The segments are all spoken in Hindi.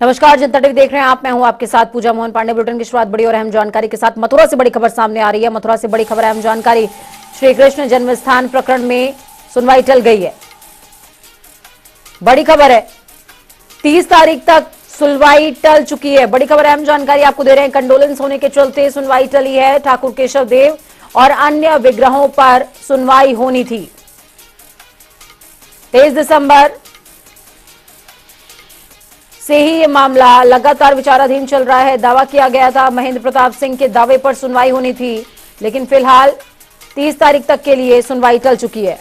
नमस्कार, जनता टीवी देख रहे हैं आप। मैं हूं आपके साथ पूजा मोहन पांडे। बुलेटिन की शुरुआत बड़ी और अहम जानकारी के साथ मथुरा से बड़ी खबर सामने आ रही है। मथुरा से बड़ी खबर, अहम जानकारी। श्री कृष्ण जन्म स्थान प्रकरण में सुनवाई टल गई है। बड़ी खबर है, 30 तारीख तक सुनवाई टल चुकी है। बड़ी खबर, अहम जानकारी आपको दे रहे हैं। कंडोलेंस होने के चलते सुनवाई टली है। ठाकुर केशव देव और अन्य विग्रहों पर सुनवाई होनी थी। 23 दिसंबर से ही ये मामला लगातार विचाराधीन चल रहा है। दावा किया गया था महेंद्र प्रताप सिंह के दावे पर सुनवाई होनी थी, लेकिन फिलहाल 30 तारीख तक के लिए सुनवाई टल चुकी है।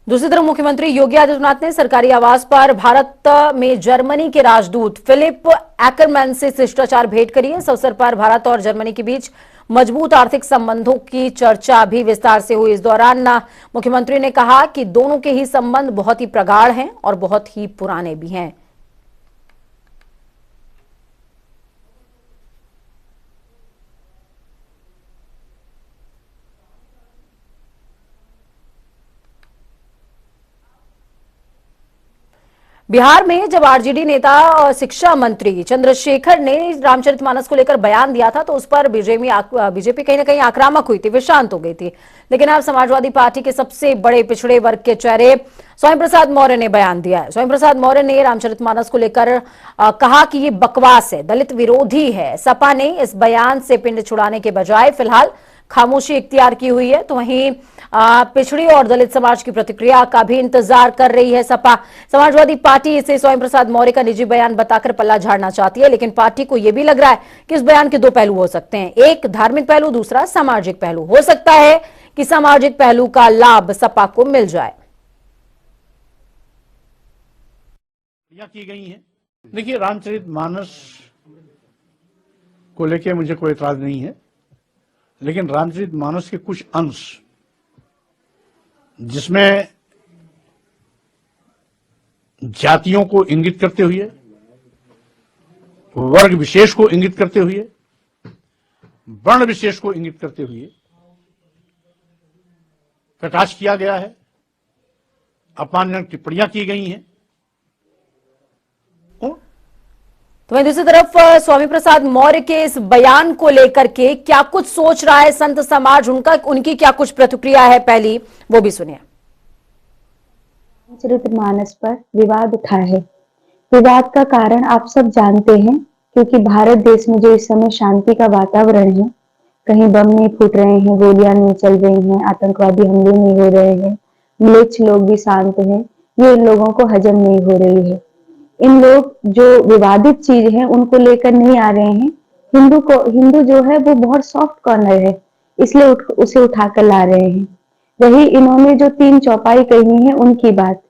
दूसरी तरफ मुख्यमंत्री योगी आदित्यनाथ ने सरकारी आवास पर भारत में जर्मनी के राजदूत फिलिप एक्करमैन से शिष्टाचार भेंट करी है। इस अवसर पर भारत और जर्मनी के बीच मजबूत आर्थिक संबंधों की चर्चा भी विस्तार से हुई। इस दौरान मुख्यमंत्री ने कहा कि दोनों के ही संबंध बहुत ही प्रगाढ़ हैं और बहुत ही पुराने भी हैं। बिहार में जब आरजेडी नेता और शिक्षा मंत्री चंद्रशेखर ने रामचरितमानस को लेकर बयान दिया था, तो उस पर बीजेपी कहीं ना कहीं आक्रामक हुई थी, वे शांत हो गई थी। लेकिन अब समाजवादी पार्टी के सबसे बड़े पिछड़े वर्ग के चेहरे स्वयं प्रसाद मौर्य ने बयान दिया है। स्वयं प्रसाद मौर्य ने रामचरितमानस को लेकर कहा कि ये बकवास है, दलित विरोधी है। सपा ने इस बयान से पिंड छुड़ाने के बजाय फिलहाल खामोशी इख्तियार की हुई है। तो वहीं पिछड़ी और दलित समाज की प्रतिक्रिया का भी इंतजार कर रही है सपा। समाजवादी पार्टी इसे स्वयं प्रसाद मौर्य का निजी बयान बताकर पल्ला झाड़ना चाहती है, लेकिन पार्टी को यह भी लग रहा है कि इस बयान के दो पहलू हो सकते हैं, एक धार्मिक पहलू, दूसरा सामाजिक पहलू। हो सकता है कि सामाजिक पहलू का लाभ सपा को मिल जाए। की गई है। देखिए, रामचरितमानस को लेकर मुझे कोई एतराज नहीं है, लेकिन रामचरितमानस के कुछ अंश जिसमें जातियों को इंगित करते हुए, वर्ग विशेष को इंगित करते हुए, वर्ण विशेष को इंगित करते हुए कटाक्ष किया गया है, अपमानजनक टिप्पणियां की गई हैं। तो वहीं दूसरी तरफ स्वामी प्रसाद मौर्य के इस बयान को लेकर के क्या कुछ सोच रहा है संत समाज, उनकी क्या कुछ प्रतिक्रिया है, पहली वो भी सुनिए। रामचरितमानस पर विवाद उठा है। विवाद का कारण आप सब जानते हैं, क्योंकि भारत देश में जो इस समय शांति का वातावरण है, कहीं बम नहीं फूट रहे हैं, गोलियां नहीं चल रही हैं, आतंकवादी हमले नहीं हो रहे हैं, म्लेच्छ लोग भी शांत हैं, ये इन लोगों को हजम नहीं हो रही है। इन लोग जो विवादित चीज है उनको लेकर नहीं आ रहे हैं। हिंदू जो है वो बहुत सॉफ्ट कॉर्नर है, इसलिए उसे उठाकर ला रहे हैं। वही इन्होंने जो 3 चौपाई कही है उनकी बात,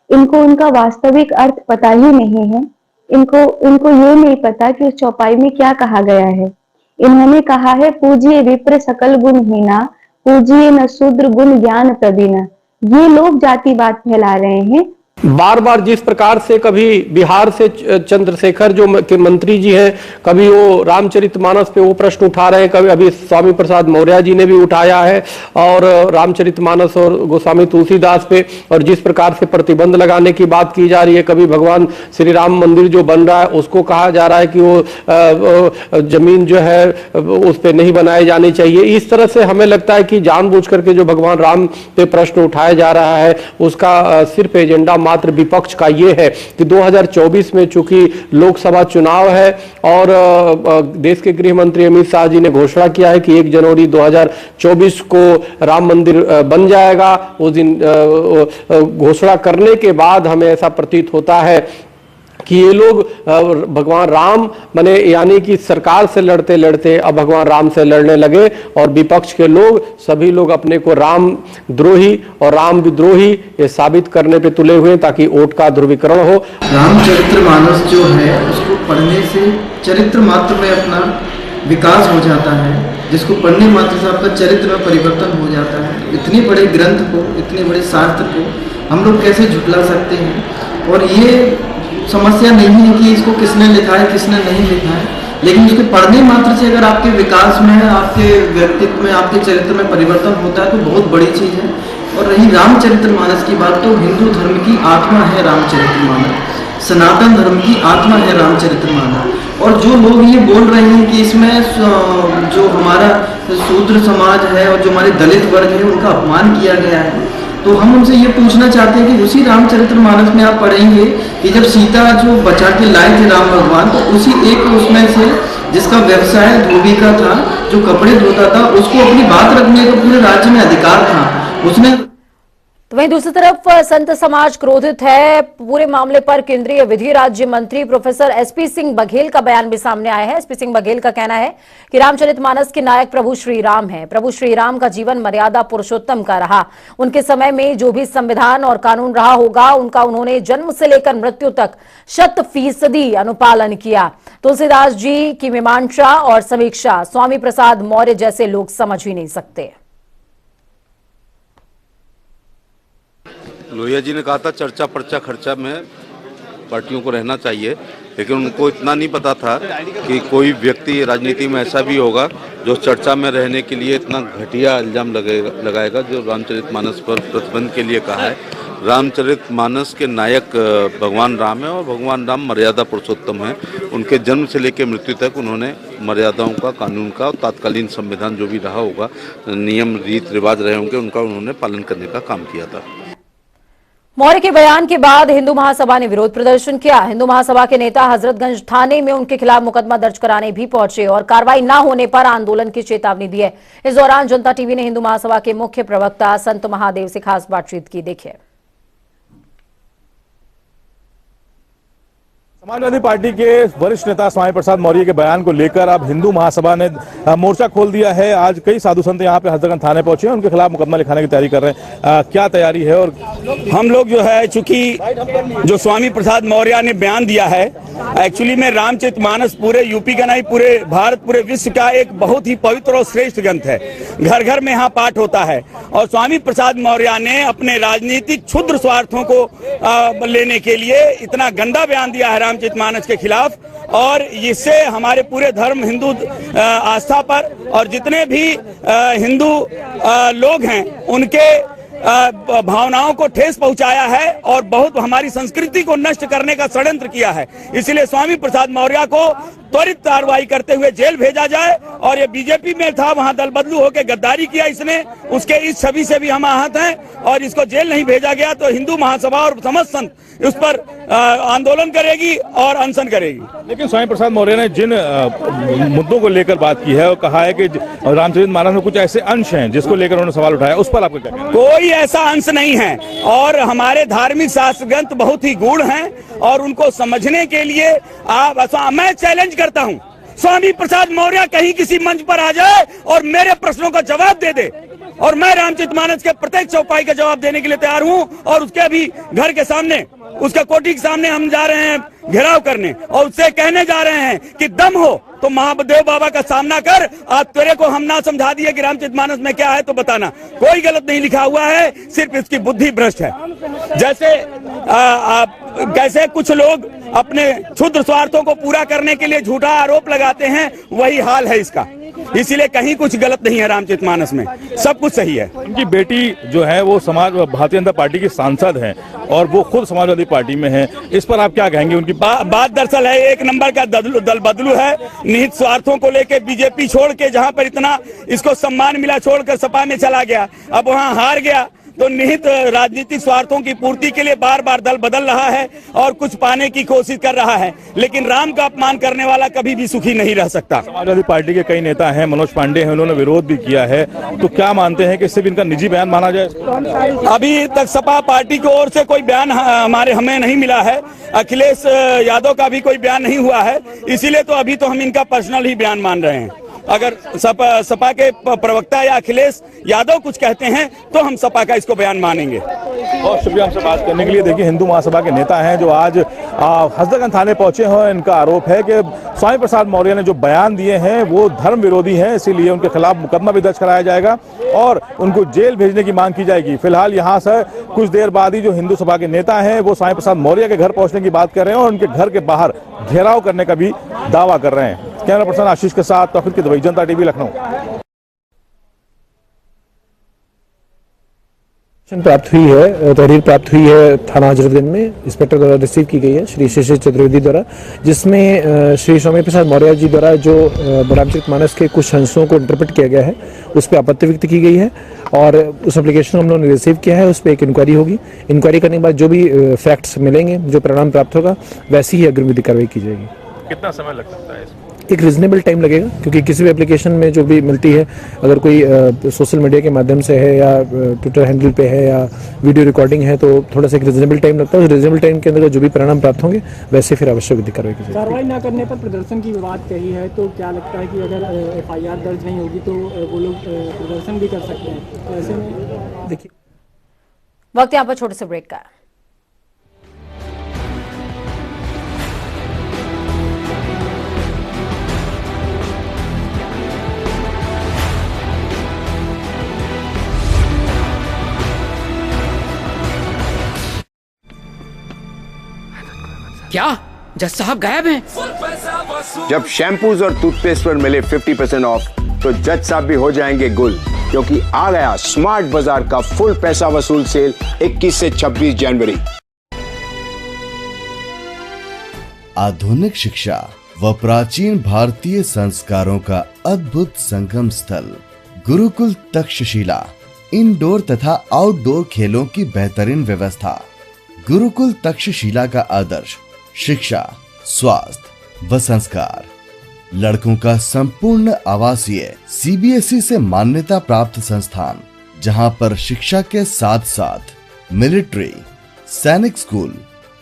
इनको उनका वास्तविक अर्थ पता ही नहीं है। इनको ये नहीं पता कि उस चौपाई में क्या कहा गया है। इन्होंने कहा है, पूजिए विप्र सकल गुण हीना, पूजिए न शूद्र गुण ज्ञान प्रवीणा। ये लोग जातिवाद फैला रहे हैं। बार बार जिस प्रकार से कभी बिहार से चंद्रशेखर जो के मंत्री जी हैं, कभी वो रामचरितमानस पे वो प्रश्न उठा रहे हैं, कभी अभी स्वामी प्रसाद मौर्य जी ने भी उठाया है और रामचरितमानस और गोस्वामी तुलसीदास पे, और जिस प्रकार से प्रतिबंध लगाने की बात की जा रही है, कभी भगवान श्री राम मंदिर जो बन रहा है उसको कहा जा रहा है कि वो जमीन जो है उस पर नहीं बनाई जानी चाहिए। इस तरह से हमें लगता है कि जानबूझ करके जो भगवान राम पे प्रश्न उठाया जा रहा है उसका सिर्फ एजेंडा मात्र विपक्ष का ये है कि 2024 में चूंकि लोकसभा चुनाव है और देश के गृह मंत्री अमित शाह जी ने घोषणा किया है कि 1 जनवरी 2024 को राम मंदिर बन जाएगा। उस दिन घोषणा करने के बाद हमें ऐसा प्रतीत होता है कि ये लोग भगवान राम माने यानी कि सरकार से लड़ते लड़ते अब भगवान राम से लड़ने लगे, और विपक्ष के लोग सभी लोग अपने को राम द्रोही और राम विद्रोही ये साबित करने पे तुले हुए ताकि वोट का ध्रुवीकरण हो। रामचरितमानस जो है उसको पढ़ने से चरित्र मात्र में अपना विकास हो जाता है, जिसको पढ़ने मात्र से आपका चरित्र में परिवर्तन हो जाता है। इतने बड़े ग्रंथ को, इतने बड़े शास्त्र को हम लोग कैसे झुठला सकते हैं? और ये समस्या नहीं है कि इसको किसने लिखा है किसने नहीं लिखा है, लेकिन उसके पढ़ने मात्र से अगर आपके विकास में, आपके व्यक्तित्व में, आपके चरित्र में परिवर्तन होता है तो बहुत बड़ी चीज़ है। और रही रामचरितमानस की बात, तो हिंदू धर्म की आत्मा है रामचरितमानस, सनातन धर्म की आत्मा है रामचरितमानस। और जो लोग ये बोल रहे हैं कि इसमें जो हमारा शूद्र समाज है और जो हमारे दलित वर्ग है उनका अपमान किया गया है, तो हम उनसे ये पूछना चाहते हैं कि उसी रामचरितमानस में आप पढ़ेंगे कि जब सीता जो बचा के लाए थे राम भगवान, तो उसी एक उसमें से जिसका व्यवसाय धोबी का था, जो कपड़े धोता था, उसको अपनी बात रखने का पूरे राज्य में अधिकार था। उसने तो वहीं दूसरी तरफ संत समाज क्रोधित है। पूरे मामले पर केंद्रीय विधि राज्य मंत्री प्रोफेसर एसपी सिंह बघेल का बयान भी सामने आया है। एसपी सिंह बघेल का कहना है कि रामचरितमानस के नायक प्रभु श्री राम हैं। प्रभु श्री राम का जीवन मर्यादा पुरुषोत्तम का रहा। उनके समय में जो भी संविधान और कानून रहा होगा उनका उन्होंने जन्म से लेकर मृत्यु तक 100% अनुपालन किया। तुलसीदास जी की मीमांसा और समीक्षा स्वामी प्रसाद मौर्य जैसे लोग समझ ही नहीं सकते। लोहिया जी ने कहा था चर्चा पर्चा खर्चा में पार्टियों को रहना चाहिए, लेकिन उनको इतना नहीं पता था कि कोई व्यक्ति राजनीति में ऐसा भी होगा जो चर्चा में रहने के लिए इतना घटिया इल्जाम लगाएगा जो रामचरितमानस पर प्रतिबंध के लिए कहा है। रामचरितमानस के नायक भगवान राम है और भगवान राम मर्यादा पुरुषोत्तम है। उनके जन्म से लेकर मृत्यु तक उन्होंने मर्यादाओं का, कानून का और तत्कालीन संविधान जो भी रहा होगा, नियम रीत रिवाज रहे होंगे, उनका उन्होंने पालन करने का काम किया था। मौर्य के बयान के बाद हिंदू महासभा ने विरोध प्रदर्शन किया। हिंदू महासभा के नेता हजरतगंज थाने में उनके खिलाफ मुकदमा दर्ज कराने भी पहुंचे और कार्रवाई न होने पर आंदोलन की चेतावनी दी है। इस दौरान जनता टीवी ने हिंदू महासभा के मुख्य प्रवक्ता संत महादेव से खास बातचीत की। देखिए। समाजवादी पार्टी के वरिष्ठ नेता स्वामी प्रसाद मौर्य के बयान को लेकर अब हिंदू महासभा ने मोर्चा खोल दिया है। आज कई साधु संत यहाँ पे हजरतगंज थाने पहुंचे हैं, उनके खिलाफ मुकदमा लिखाने की तैयारी कर रहे हैं। क्या तैयारी है? और हम लोग जो है, चूंकि जो स्वामी प्रसाद मौर्य ने बयान दिया है, एक्चुअली में रामचरितमानस पूरे यूपी का नहीं, पूरे भारत, पूरे विश्व का एक बहुत ही पवित्र और श्रेष्ठ ग्रंथ है। घर घर में यहाँ पाठ होता है और स्वामी प्रसाद मौर्य ने अपने राजनीतिक क्षुद्र स्वार्थों को लेने के लिए इतना गंदा बयान दिया है रामचरितमानस के खिलाफ, और इससे हमारे पूरे धर्म, हिंदू आस्था पर और जितने भी हिंदू लोग हैं उनके भावनाओं को ठेस पहुंचाया है और बहुत हमारी संस्कृति को नष्ट करने का षड्यंत्र किया है। इसलिए स्वामी प्रसाद मौर्य को त्वरित कार्रवाई करते हुए जेल भेजा जाए। और ये बीजेपी में था, वहां दल बदलू होकर गद्दारी किया इसने, उसके इस छवि से भी हम आहत हैं और इसको जेल नहीं भेजा गया तो हिंदू महासभा और समस्त संत उस पर आंदोलन करेगी और अनशन करेगी। लेकिन स्वामी प्रसाद मौर्य ने जिन मुद्दों को लेकर बात की है और कहा है कि रामचरितमानस में कुछ ऐसे अंश हैं जिसको लेकर उन्होंने सवाल उठाया, उस पर आपका क्या कहना है? कोई ऐसा अंश नहीं है और हमारे धार्मिक शास्त्र ग्रंथ बहुत ही गूढ़ हैं और उनको समझने के लिए मैं चैलेंज करता हूं, स्वामी प्रसाद मौर्य कहीं किसी मंच पर आ जाए और मेरे प्रश्नों का जवाब दे दे और मैं रामचरितमानस के प्रत्येक चौपाई का जवाब देने के लिए तैयार हूं। और उसके अभी घर के सामने, उसका कोठी के सामने हम जा रहे हैं घेराव करने और उससे कहने जा रहे हैं कि दम हो तो महादेव बाबा का सामना कर। आज तेरे को हम ना समझा दिए कि रामचरितमानस में क्या है तो बताना। कोई गलत नहीं लिखा हुआ है, सिर्फ इसकी बुद्धि भ्रष्ट है। कैसे कुछ लोग अपने क्षुद्र स्वार्थों को पूरा करने के लिए झूठा आरोप लगाते हैं, वही हाल है इसका। इसीलिए कहीं कुछ गलत नहीं है रामचरितमानस में, सब कुछ सही है। उनकी बेटी जो है वो भारतीय जनता पार्टी की सांसद हैं और वो खुद समाजवादी पार्टी में है, इस पर आप क्या कहेंगे? उनकी बात दरअसल है एक नंबर का दल बदलू है, निहित स्वार्थों को लेकर बीजेपी छोड़ के, जहां पर इतना इसको सम्मान मिला, छोड़कर सपा में चला गया, अब वहां हार गया तो निहित राजनीतिक स्वार्थों की पूर्ति के लिए बार बार दल बदल रहा है और कुछ पाने की कोशिश कर रहा है। लेकिन राम का अपमान करने वाला कभी भी सुखी नहीं रह सकता। समाजवादी पार्टी के कई नेता हैं, मनोज पांडे हैं, उन्होंने विरोध भी किया है, तो क्या मानते हैं कि सिर्फ इनका निजी बयान माना जाए? अभी तक सपा पार्टी की ओर से कोई बयान हमें नहीं मिला है। अखिलेश यादव का भी कोई बयान नहीं हुआ है, इसीलिए तो अभी तो हम इनका पर्सनल ही बयान मान रहे हैं। अगर सपा के प्रवक्ता या अखिलेश यादव कुछ कहते हैं तो हम सपा का इसको बयान मानेंगे। बहुत शुक्रिया हमसे बात करने के लिए। देखिए, हिंदू महासभा के नेता हैं जो आज हजरतगंज थाने पहुंचे हैं। इनका आरोप है कि स्वामी प्रसाद मौर्य ने जो बयान दिए हैं वो धर्म विरोधी हैं, इसीलिए उनके खिलाफ मुकदमा भी दर्ज कराया जाएगा और उनको जेल भेजने की मांग की जाएगी। फिलहाल यहाँ से कुछ देर बाद ही जो हिंदू सभा के नेता हैं वो स्वामी प्रसाद मौर्य के घर पहुंचने की बात कर रहे हैं और उनके घर के बाहर घेराव करने का भी दावा कर रहे हैं। कैमरा पर्सन आशीष के साथ तौफीक की दुबई, जनता टीवी, लखनऊ। प्राप्त हुई है, तहरीर प्राप्त हुई है थाना हजरतगंज में, इंस्पेक्टर द्वारा रिसीव की गई है श्री शिशिर चतुर्वेदी द्वारा, जिसमें श्री स्वामी प्रसाद मौर्य जी द्वारा जो रामचरितमानस के कुछ अंशों को इंटरप्रेट किया गया है उस पर आपत्ति व्यक्त की गई है और उस एप्लीकेशन को हम लोगों ने रिसीव किया है। उस पर एक इंक्वायरी होगी, इंक्वायरी करने के बाद जो भी फैक्ट्स मिलेंगे, जो परिणाम प्राप्त होगा, वैसी ही अग्रिम विधि कार्रवाई की जाएगी। कितना समय लग सकता है इसमें? एक रिजनेबल टाइम लगेगा, क्योंकि किसी भी एप्लीकेशन में जो भी मिलती है, अगर कोई सोशल मीडिया के माध्यम से है या ट्विटर हैंडल पे है या वीडियो रिकॉर्डिंग है, तो थोड़ा सा एक रिजनेबल टाइम लगता है। उस रिजनेबल टाइम के अंदर जो भी परिणाम प्राप्त होंगे वैसे फिर आवश्यक विधि कार्रवाई की जाएगी। कार्रवाई न करने पर प्रदर्शन की बात कही है, तो क्या लगता है कि अगर FIR दर्ज नहीं होगी तो वो लोग प्रदर्शन भी कर सकते हैं? तो ऐसे में देखिए, वक्त यहाँ पर छोटे से ब्रेक का। क्या जज साहब गायब हैं? जब शैम्पूज और टूथपेस्ट पर मिले 50% ऑफ, तो जज साहब भी हो जाएंगे गुल, क्योंकि आ गया स्मार्ट बाजार का फुल पैसा वसूल सेल 21 से 26 जनवरी। आधुनिक शिक्षा व प्राचीन भारतीय संस्कारों का अद्भुत संगम स्थल गुरुकुल तक्षशिला, इंडोर तथा आउटडोर खेलों की बेहतरीन व्यवस्था। गुरुकुल तक्षशिला का आदर्श शिक्षा, स्वास्थ्य व संस्कार। लड़कों का संपूर्ण आवासीय CBSE से मान्यता प्राप्त संस्थान, जहां पर शिक्षा के साथ साथ मिलिट्री, सैनिक स्कूल,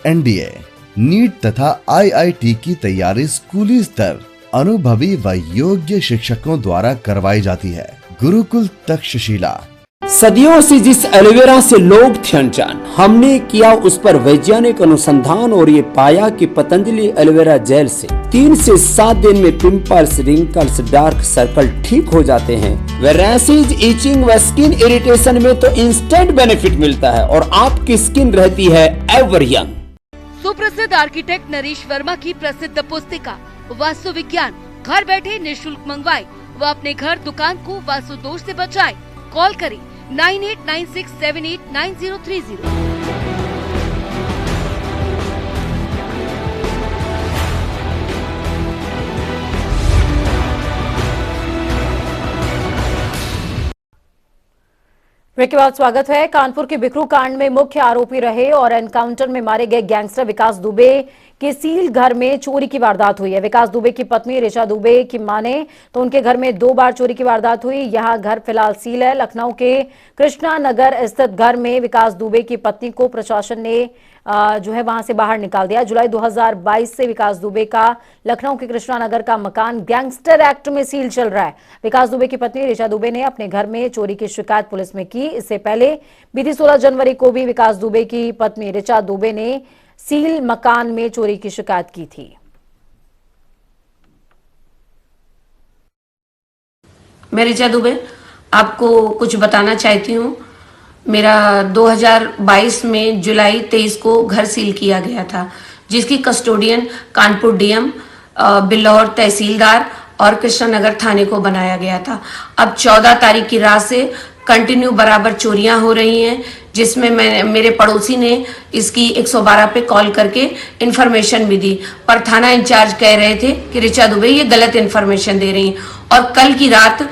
NDA, नीट तथा IIT की तैयारी स्कूली स्तर अनुभवी व योग्य शिक्षकों द्वारा करवाई जाती है। गुरुकुल तक्षशिला। सदियों से जिस एलोवेरा से लोग थे अनजान, हमने किया उस पर वैज्ञानिक अनुसंधान और ये पाया कि पतंजलि एलोवेरा जेल से 3 से 7 दिन में पिंपल्स, रिंकल्स, डार्क सर्कल ठीक हो जाते हैं। वे रैशेज, इचिंग व स्किन इरिटेशन में तो इंस्टेंट बेनिफिट मिलता है और आपकी स्किन रहती है एवर यंग। सुप्रसिद्ध आर्किटेक्ट नरेश वर्मा की प्रसिद्ध पुस्तिका वास्तु विज्ञान घर बैठे निःशुल्क मंगवाएं व अपने घर दुकान को वास्तु दोष से बचाएं। कॉल करें 9896789030। ब्रेक के बाद स्वागत है। कानपुर के बिकरू कांड में मुख्य आरोपी रहे और एनकाउंटर में मारे गए गैंगस्टर विकास दुबे के सील घर में चोरी की वारदात हुई है। विकास दुबे की पत्नी ऋचा दुबे की माने तो उनके घर में 2 बार चोरी की वारदात हुई। यहां घर फिलहाल सील है। लखनऊ के कृष्णा नगर स्थित घर में विकास दुबे की पत्नी को प्रशासन ने जो है वहां से बाहर निकाल दिया। जुलाई 2022 से विकास दुबे का लखनऊ के कृष्णा नगर का मकान गैंगस्टर एक्ट में सील चल रहा है। विकास दुबे की पत्नी ऋचा दुबे ने अपने घर में चोरी की शिकायत पुलिस में की। इससे पहले बीती 16 जनवरी को भी विकास दुबे की पत्नी ऋचा दुबे ने सील मकान में चोरी की शिकायत की थी। मैं ऋचा दुबे आपको कुछ बताना चाहती हूँ। मेरा 2022 में जुलाई 23 को घर सील किया गया था, जिसकी कस्टोडियन कानपुर DM, बिल्लौर तहसीलदार और कृष्णनगर थाने को बनाया गया था। अब 14 तारीख की रात से कंटिन्यू बराबर चोरियां हो रही हैं, जिसमें मेरे पड़ोसी ने इसकी 112 पे कॉल करके इन्फॉर्मेशन भी दी, पर थाना इंचार्ज कह रहे थे कि ऋचा दुबे ये गलत इन्फॉर्मेशन दे रही हैं। और कल की रात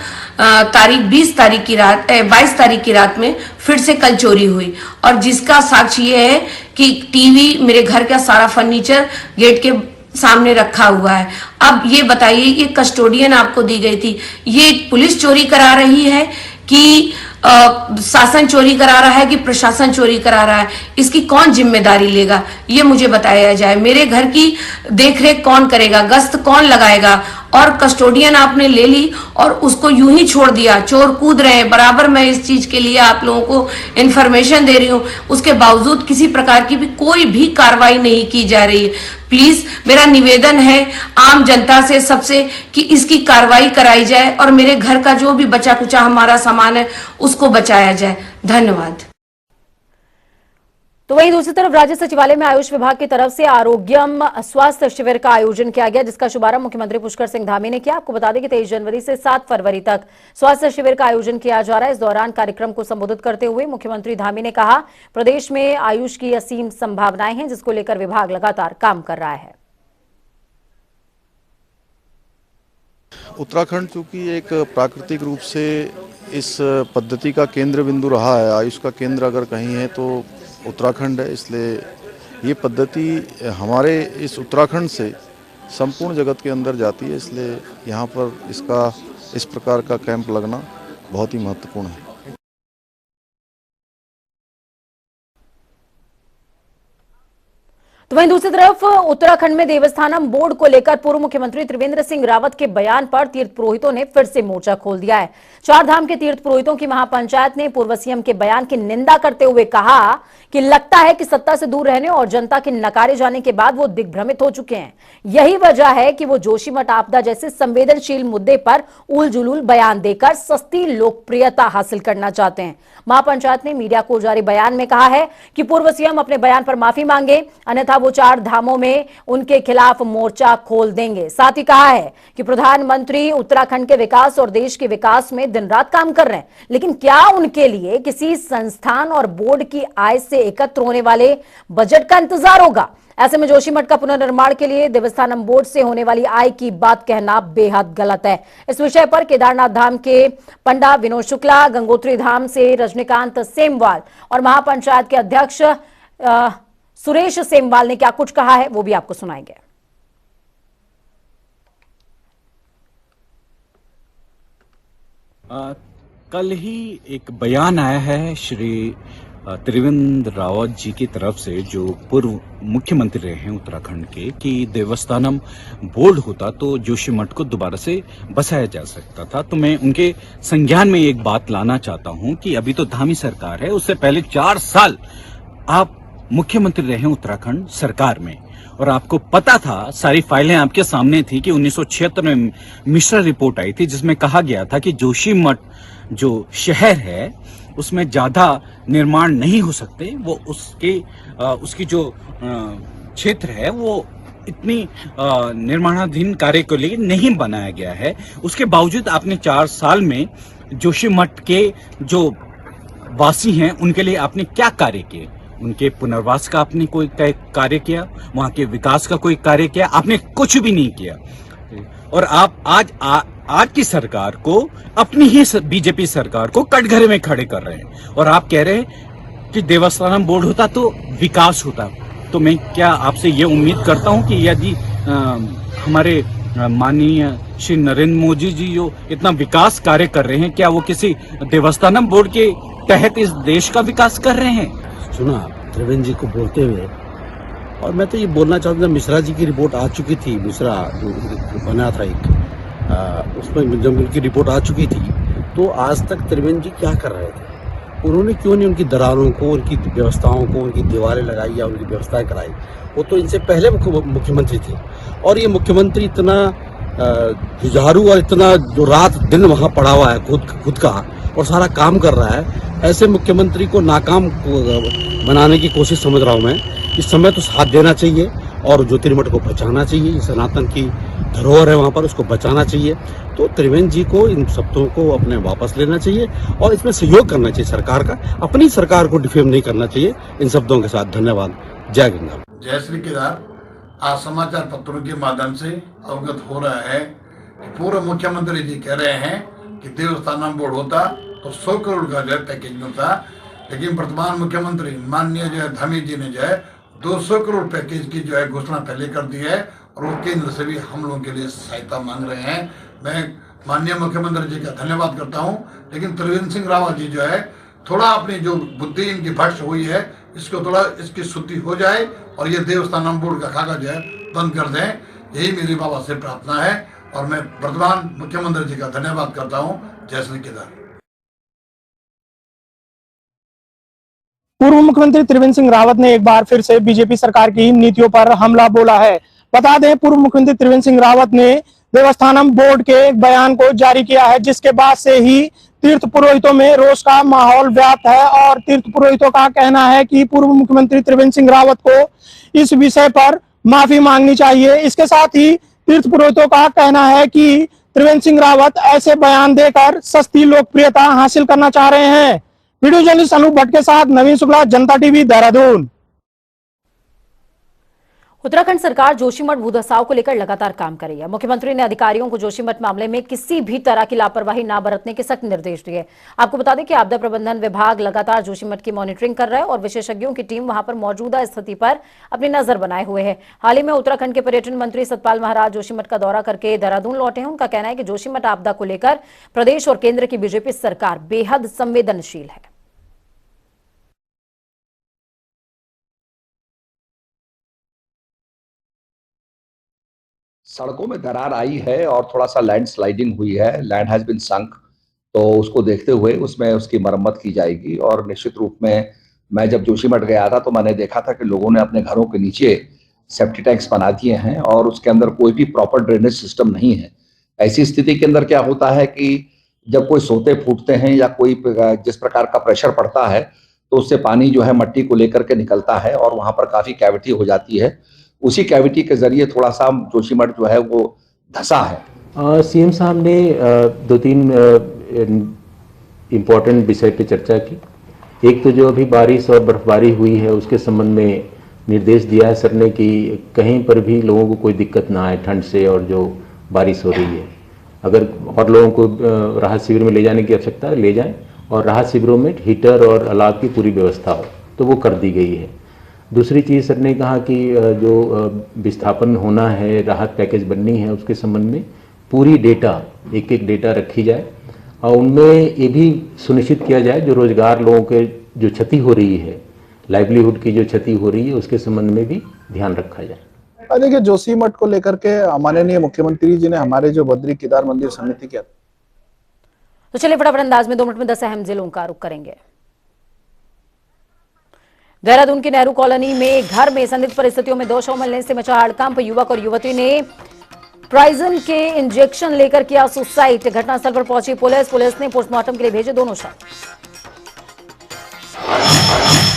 तारीख 22 तारीख की रात में फिर से कल चोरी हुई, और जिसका साक्ष्य ये है कि टीवी, मेरे घर का सारा फर्नीचर गेट के सामने रखा हुआ है। अब ये बताइए, ये कस्टोडियन आपको दी गई थी, ये पुलिस चोरी करा रही है कि शासन चोरी करा रहा है कि प्रशासन चोरी करा रहा है? इसकी कौन जिम्मेदारी लेगा, ये मुझे बताया जाए। मेरे घर की देखरेख कौन करेगा, गश्त कौन लगाएगा? और कस्टोडियन आपने ले ली और उसको यूं ही छोड़ दिया। चोर कूद रहे हैं, बराबर मैं इस चीज के लिए आप लोगों को इन्फॉर्मेशन दे रही हूँ, उसके बावजूद किसी प्रकार की भी कोई भी कार्रवाई नहीं की जा रही है। प्लीज मेरा निवेदन है आम जनता से सबसे कि इसकी कार्रवाई कराई जाए और मेरे घर का जो भी बचा कुचा हमारा सामान है उसको बचाया जाए। धन्यवाद। तो वहीं दूसरी तरफ राज्य सचिवालय में आयुष विभाग की तरफ से आरोग्यम स्वास्थ्य शिविर का आयोजन किया गया, जिसका शुभारंभ मुख्यमंत्री पुष्कर सिंह धामी ने किया। आपको बता दें कि 23 जनवरी से 7 फरवरी तक स्वास्थ्य शिविर का आयोजन किया जा रहा है। इस दौरान कार्यक्रम को संबोधित करते हुए मुख्यमंत्री धामी ने कहा, प्रदेश में आयुष की असीम संभावनाएं हैं, जिसको लेकर विभाग लगातार काम कर रहा है। उत्तराखंड चूंकि एक प्राकृतिक रूप से इस पद्धति का केंद्र बिंदु रहा है, आयुष का केंद्र अगर कहीं है तो उत्तराखंड है, इसलिए ये पद्धति हमारे इस उत्तराखंड से संपूर्ण जगत के अंदर जाती है, इसलिए यहाँ पर इसका इस प्रकार का कैंप लगना बहुत ही महत्वपूर्ण है। तो वहीं दूसरी तरफ उत्तराखंड में देवस्थानम बोर्ड को लेकर पूर्व मुख्यमंत्री त्रिवेंद्र सिंह रावत के बयान पर तीर्थ पुरोहितों ने फिर से मोर्चा खोल दिया है। चार धाम के तीर्थ पुरोहितों की महापंचायत ने पूर्व सीएम के बयान की निंदा करते हुए कहा कि लगता है कि सत्ता से दूर रहने और जनता के नकारे जाने के बाद वो दिग्भ्रमित हो चुके हैं। यही वजह है कि वो जोशीमठ आपदा जैसे संवेदनशील मुद्दे पर उल जुलूल बयान देकर सस्ती लोकप्रियता हासिल करना चाहते हैं। महापंचायत ने मीडिया को जारी बयान में कहा है कि पूर्व सीएम अपने बयान पर माफी मांगे, अन्यथा वो चार धामों में उनके खिलाफ मोर्चा खोल देंगे। साथ ही कहा है कि प्रधानमंत्री उत्तराखंड के विकास और देश के विकास में दिन रात काम कर रहे हैं, लेकिन क्या उनके लिए किसी संस्थान और बोर्ड की आय से एकत्र होने वाले बजट का इंतजार होगा? ऐसे में जोशीमठ का पुनर्निर्माण के लिए देवस्थानम बोर्ड से होने वाली आय की बात कहना बेहद गलत है। इस विषय पर केदारनाथ धाम के पंडा विनोद शुक्ला, गंगोत्री धाम से रजनीकांत सेमवाल और महापंचायत के अध्यक्ष सुरेश सेमवाल ने क्या कुछ कहा है वो भी आपको सुनाएंगे। कल ही एक बयान आया है श्री त्रिवेंद्र रावत जी की तरफ से, जो पूर्व मुख्यमंत्री रहे हैं उत्तराखंड के, कि देवस्थानम बोर्ड होता तो जोशीमठ को दोबारा से बसाया जा सकता था। तो मैं उनके संज्ञान में एक बात लाना चाहता हूं कि अभी तो धामी सरकार है, उससे पहले 4 साल आप मुख्यमंत्री रहे हैं उत्तराखंड सरकार में, और आपको पता था, सारी फाइलें आपके सामने थी कि 1976 में मिश्रा रिपोर्ट आई थी जिसमें कहा गया था कि जोशीमठ जो शहर है उसमें ज्यादा निर्माण नहीं हो सकते, वो उसकी जो क्षेत्र है वो इतनी निर्माणाधीन कार्य को लिए नहीं बनाया गया है। उसके बावजूद आपने 4 साल में जोशीमठ के जो वासी हैं उनके लिए आपने क्या कार्य किए? उनके पुनर्वास का आपने कोई कार्य किया? वहां के विकास का कोई कार्य किया? आपने कुछ भी नहीं किया। और आप आज की सरकार को, अपनी ही बीजेपी सरकार को कटघरे में खड़े कर रहे हैं, और आप कह रहे हैं कि देवस्थानम बोर्ड होता तो विकास होता। तो मैं क्या आपसे ये उम्मीद करता हूं कि यदि हमारे माननीय श्री नरेंद्र मोदी जी जो इतना विकास कार्य कर रहे हैं, क्या वो किसी देवस्थानम बोर्ड के तहत इस देश का विकास कर रहे हैं? सुना त्रिवेंद्र जी को बोलते हुए, और मैं तो ये बोलना चाहता हूँ, मिश्रा जी की रिपोर्ट आ चुकी थी, मिश्रा जो बना था एक, उसमें जब उनकी रिपोर्ट आ चुकी थी तो आज तक त्रिवेंद्र जी क्या कर रहे थे? उन्होंने क्यों नहीं उनकी दरारों को, उनकी व्यवस्थाओं को, उनकी दीवारें लगाई या उनकी व्यवस्थाएं कराई? वो तो इनसे पहले मुख्यमंत्री थे, और ये मुख्यमंत्री इतना जुझारू और इतना जो रात दिन वहाँ पड़ा हुआ है खुद का, और सारा काम कर रहा है। ऐसे मुख्यमंत्री को नाकाम बनाने की कोशिश समझ रहा हूँ मैं। इस समय तो साथ देना चाहिए और ज्योतिर्मठ को बचाना चाहिए, सनातन की धरोहर है वहाँ पर, उसको बचाना चाहिए। तो त्रिवेंद्र जी को इन शब्दों को अपने वापस लेना चाहिए और इसमें सहयोग करना चाहिए सरकार का, अपनी सरकार को डिफेम नहीं करना चाहिए इन शब्दों के साथ। धन्यवाद। जय गंगा। जय श्री केदार। आज समाचार पत्रों के माध्यम से अवगत हो रहा है कि पूर्व मुख्यमंत्री जी कह रहे हैं कि देवस्थानम बोर्ड होता तो 100 करोड़ का जो है पैकेज मिलता, लेकिन वर्तमान मुख्यमंत्री माननीय जो है धामी जी ने जो है 200 करोड़ पैकेज की जो है घोषणा पहले कर दी है, और वो केंद्र से भी हम लोगों के लिए सहायता मांग रहे हैं। मैं माननीय मुख्यमंत्री जी का धन्यवाद करता हूं, लेकिन त्रिवेंद्र सिंह रावत जी जो है थोड़ा अपनी जो बुद्धि इनकी भ्रष्ट हुई है, इसको थोड़ा इसकी शुद्धि हो जाए और ये देवस्थानम बोर्ड का खाका जो है बंद कर दें, यही मेरी बाबा से प्रार्थना है। और मैं वर्तमान मुख्यमंत्री जी का धन्यवाद करता हूँ। जय श्री केदार। पूर्व मुख्यमंत्री त्रिवेंद्र सिंह रावत ने एक बार फिर से बीजेपी सरकार की नीतियों पर हमला बोला है। बता दें, पूर्व मुख्यमंत्री त्रिवेंद्र सिंह रावत ने देवस्थानम बोर्ड के एक बयान को जारी किया है, जिसके बाद से ही तीर्थ पुरोहितों में रोष का माहौल व्याप्त है और तीर्थ पुरोहितों का कहना है कि पूर्व मुख्यमंत्री त्रिवेंद्र सिंह रावत को इस विषय पर माफी मांगनी चाहिए। इसके साथ ही तीर्थ पुरोहितों का कहना है कि त्रिवेंद्र सिंह रावत ऐसे बयान देकर सस्ती लोकप्रियता हासिल करना चाह रहे हैं। वीडियो जर्नलिस्ट अनूप भट्ट के साथ नवीन शुक्ला, जनता टीवी, देहरादून। उत्तराखंड सरकार जोशीमठ भूधसाव को लेकर लगातार काम कर रही है। मुख्यमंत्री ने अधिकारियों को जोशीमठ मामले में किसी भी तरह की लापरवाही न बरतने के सख्त निर्देश दिए। आपको बता दें कि आपदा प्रबंधन विभाग लगातार जोशीमठ की मॉनिटरिंग कर रहा है और विशेषज्ञों की टीम वहां पर मौजूदा स्थिति पर अपनी नजर बनाए हुए है। हाल ही में उत्तराखंड के पर्यटन मंत्री सतपाल महाराज जोशीमठ का दौरा करके देहरादून लौटे हैं। उनका कहना है कि जोशीमठ आपदा को लेकर प्रदेश और केंद्र की बीजेपी सरकार बेहद संवेदनशील है। सड़कों में दरार आई है और थोड़ा सा लैंड स्लाइडिंग हुई है, लैंड हैज बीन संक, तो उसको देखते हुए उसमें उसकी मरम्मत की जाएगी। और निश्चित रूप में मैं जब जोशीमठ गया था तो मैंने देखा था कि लोगों ने अपने घरों के नीचे सेफ्टी टैंक्स बना दिए हैं और उसके अंदर कोई भी प्रॉपर ड्रेनेज सिस्टम नहीं है। ऐसी स्थिति के अंदर क्या होता है कि जब कोई सोते फूटते हैं या कोई जिस प्रकार का प्रेशर पड़ता है तो उससे पानी जो है मट्टी को लेकर के निकलता है और वहां पर काफी कैविटी हो जाती है। उसी कैविटी के जरिए थोड़ा सा जोशीमठ जो है वो धंसा है। सीएम साहब ने 2-3 इम्पोर्टेंट विषय पे चर्चा की। एक तो जो अभी बारिश और बर्फबारी हुई है उसके संबंध में निर्देश दिया है सर ने कि कहीं पर भी लोगों को कोई दिक्कत ना आए ठंड से और जो बारिश हो रही है। अगर और लोगों को राहत शिविर में ले जाने की आवश्यकता है ले जाएं और राहत शिविरों में हीटर और अलाव की पूरी व्यवस्था हो तो वो कर दी गई है। दूसरी चीज़ सर ने कहा कि जो विस्थापन होना है, राहत पैकेज बननी है, उसके संबंध में पूरी डेटा एक डेटा रखी जाए और उनमें ये भी सुनिश्चित किया जाए जो रोजगार लोगों के जो क्षति हो रही है, लाइवलीहुड की जो क्षति हो रही है उसके संबंध में भी ध्यान रखा जाए। देखिए जोशीमठ को लेकर के माननीय मुख्यमंत्री जी ने हमारे जो बद्री केदार मंदिर समिति किया। तो चलिए फटाफट अंदाज में 2 मिनट में 10 अहम जिलों का रुख करेंगे। देहरादून की नेहरू कॉलोनी में घर में संदिग्ध परिस्थितियों में 2 शव मिलने से मचा हड़कंप। युवक और युवती ने पॉइजन के इंजेक्शन लेकर किया सुसाइड। घटनास्थल पर पहुंची पुलिस ने पोस्टमार्टम के लिए भेजे दोनों शव।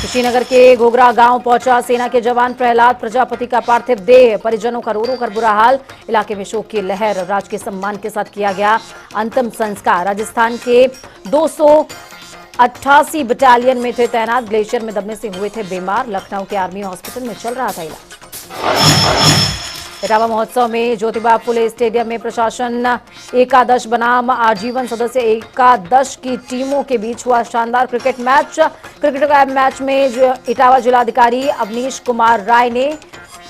कुशीनगर के घोघरा गांव पहुंचा सेना के जवान प्रहलाद प्रजापति का पार्थिव देह। परिजनों का रो रो कर बुरा हाल। इलाके में शोक की लहर। राजकीय सम्मान के साथ किया गया अंतिम संस्कार। राजस्थान के 288 बटालियन में थे तैनात। ग्लेशियर में दबने से हुए थे बीमार। लखनऊ के आर्मी हॉस्पिटल में चल रहा था इलाज। इटावा महोत्सव में ज्योतिबा फुले स्टेडियम में प्रशासन एकादश बनाम आजीवन सदस्य एकादश की टीमों के बीच हुआ शानदार क्रिकेट मैच। क्रिकेट मैच में इटावा जिलाधिकारी अवनीश कुमार राय ने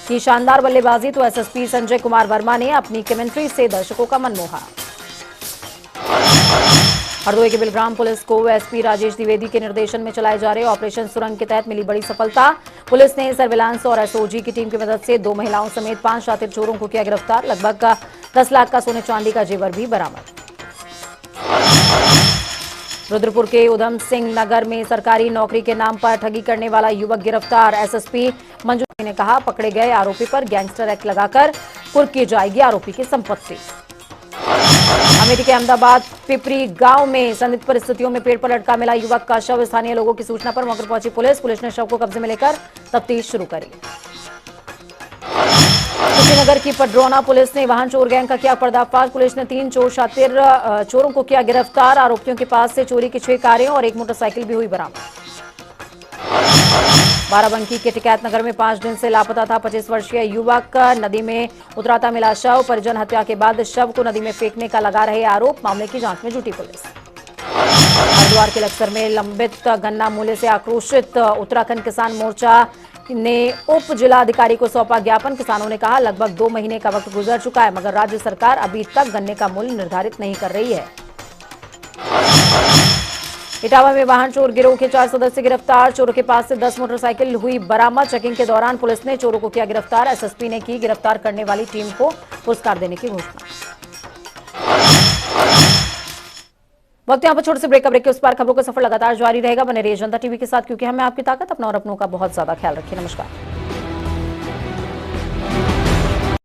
की शानदार बल्लेबाजी तो एसएसपी संजय कुमार वर्मा ने अपनी कमेंट्री से दर्शकों का मन मोहा। हरदोई के बिलग्राम पुलिस को एसपी राजेश द्विवेदी के निर्देशन में चलाए जा रहे ऑपरेशन सुरंग के तहत मिली बड़ी सफलता। पुलिस ने सर्विलांस और एसओजी की टीम की मदद से 2 महिलाओं समेत 5 शातिर चोरों को किया गिरफ्तार। लगभग 10 लाख का सोने चांदी का जेवर भी बरामद। रुद्रपुर के उधम सिंह नगर में सरकारी नौकरी के नाम पर ठगी करने वाला युवक गिरफ्तार। एसएसपी मंजू ने कहा पकड़े गए आरोपी पर गैंगस्टर एक्ट लगाकर कुर्क की जाएगी आरोपी की संपत्ति। अमेठी के अहमदाबाद पिपरी गांव में संदिग्ध परिस्थितियों में पेड़ पर लटका मिला युवक का शव। स्थानीय लोगों की सूचना पर मौके पर पहुंची पुलिस ने शव को कब्जे में लेकर तफ्तीश शुरू करी। कुशीनगर की पडरौना पुलिस ने वाहन चोर गैंग का किया पर्दाफाश। पुलिस ने 3 चोर शातिर चोरों को किया गिरफ्तार। आरोपियों के पास से चोरी की 6 कारें और 1 मोटरसाइकिल भी हुई बरामद। बाराबंकी के टिकैत नगर में 5 दिन से लापता था 25 वर्षीय युवक। नदी में उतराता मिला शव। परिजन हत्या के बाद शव को नदी में फेंकने का लगा रहे आरोप। मामले की जांच में जुटी पुलिस। हरिद्वार के लक्सर में लंबित गन्ना मूल्य से आक्रोशित उत्तराखंड किसान मोर्चा ने उप जिलाधिकारी को सौंपा ज्ञापन। किसानों ने कहा लगभग 2 महीने का वक्त गुजर चुका है मगर राज्य सरकार अभी तक गन्ने का मूल्य निर्धारित नहीं कर रही है। इटावा में वाहन चोर गिरोह के 4 सदस्य गिरफ्तार। चोरों के पास से 10 मोटरसाइकिल हुई बरामद। चेकिंग के दौरान पुलिस ने चोरों को किया गिरफ्तार। एसएसपी ने की गिरफ्तार करने वाली टीम को पुरस्कार देने की घोषणा। वक्त यहाँ पर छोटे से ब्रेक के उस पार खबरों का सफर लगातार जारी रहेगा। बने रहिए जनता टीवी के साथ क्योंकि हमें आपकी ताकत अपना और अपनों का बहुत ज्यादा ख्याल रखिए। नमस्कार।